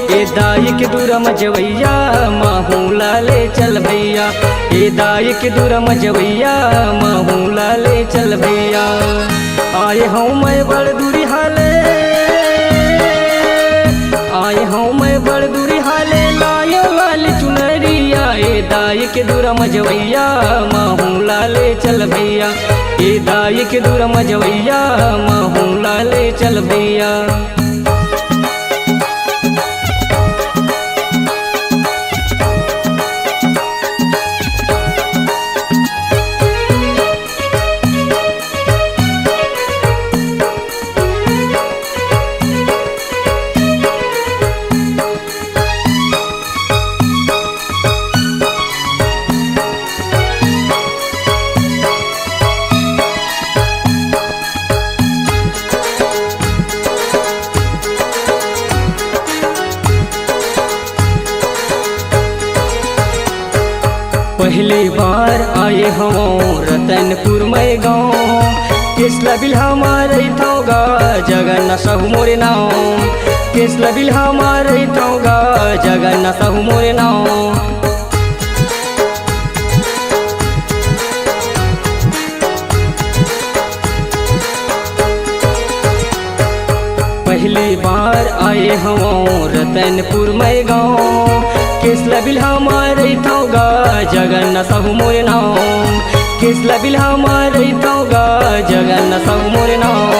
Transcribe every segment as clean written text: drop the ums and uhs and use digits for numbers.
ए दाई के दूरा मजवैया महू लाले चल भैया, ए दाई के दूरा मजवैया महू लाले चल भैया। आए हूँ मैं बड़ दूरी हाले, आए हूँ मैं बड़ दूरी हाले, लायो लाल चुनरिया, ए दाई के दूरा मजवैया महू लाले चल भैया, ए दाई के दूरा मजवैया महू लाले चल भैया। पहली बार आए हम रतनपुर में गाँव, केसला बिल हमारे थोगा जगन सहु मोरे नाव, केसला बिल हमारे थोगा जगन सहु मोरे नाव। पहली बार आए हम रतनपुर में गाँव, केसला बिल हमारे थोगा जगन सहु मोरे नाव, केसला बिल हमारे थोगा जगन सहु मोरे नाव।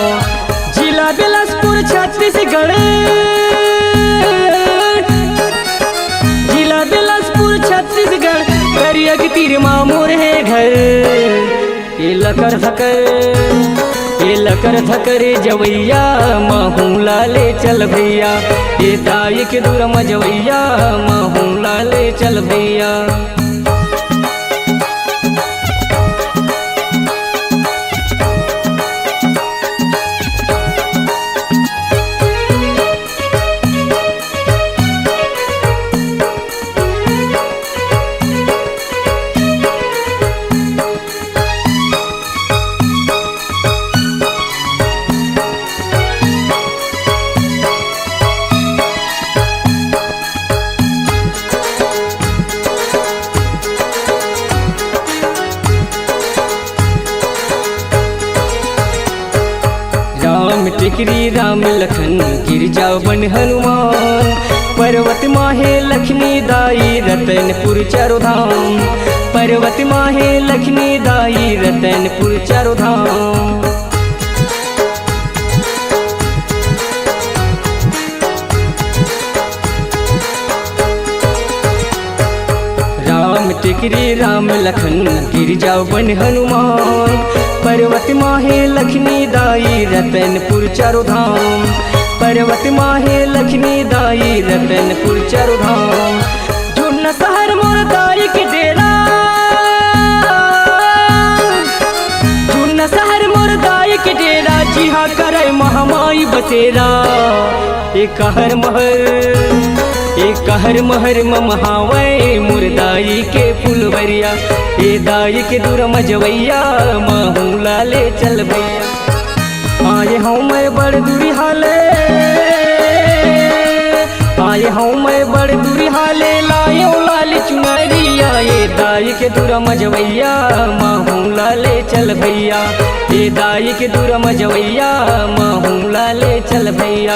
जिला बिलासपुर छत्तीसगढ़, जिला बिलासपुर छत्तीसगढ़, करिया के तीर मामूर है घर, ये लकर धकर, ये लकर धकरे जवैया महू लाले चल भैया, ये दाई के दूरा मजवैया महू लाले चल भैया। राम टिकरी राम लखन गिरजा बन हनुमान, पर्वत माहे लक्ष्मी दाई रतनपुर चारो धाम, पर्वत माहे लक्ष्मी दाई रतनपुर चारो धाम। राम टिकरी राम लखन गिरजा बन हनुमान, पर्वत माहे लक्ष्मी दाई रतनपुर चारो धाम, पर्वत माहे लक्ष्मी दाई रतनपुर चारो धाम। झुन्ना शहर मोर दाई के डेरा, झुन्ना शहर मोर दाई के डेरा, जिहा करे महामाई बसेरा, एक हर महर, एक हर महर ममहावे मुरदाई के फुलवरिया, ए दाई के दूरा मजवैया महू लाले चल भैया। आए हूँ मैं बड़ दूरी हाले, आए हूँ मैं बड़ दूरी हाले, लायो लाल चुनरिया, ए दाई के दूरा मजवैया महू लाले चल भैया, ए दाई के दूरा मजवैया महू लाले चल भैया,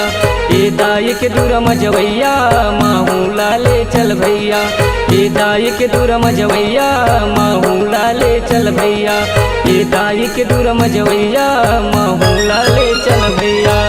ए दाई के दूरा मजवैया महू लाले चल भैया, ए दाई के दूरा मजवैया महू लाले चल भैया, ए दाई के दूरा मजवैया महू लाले चल भैया।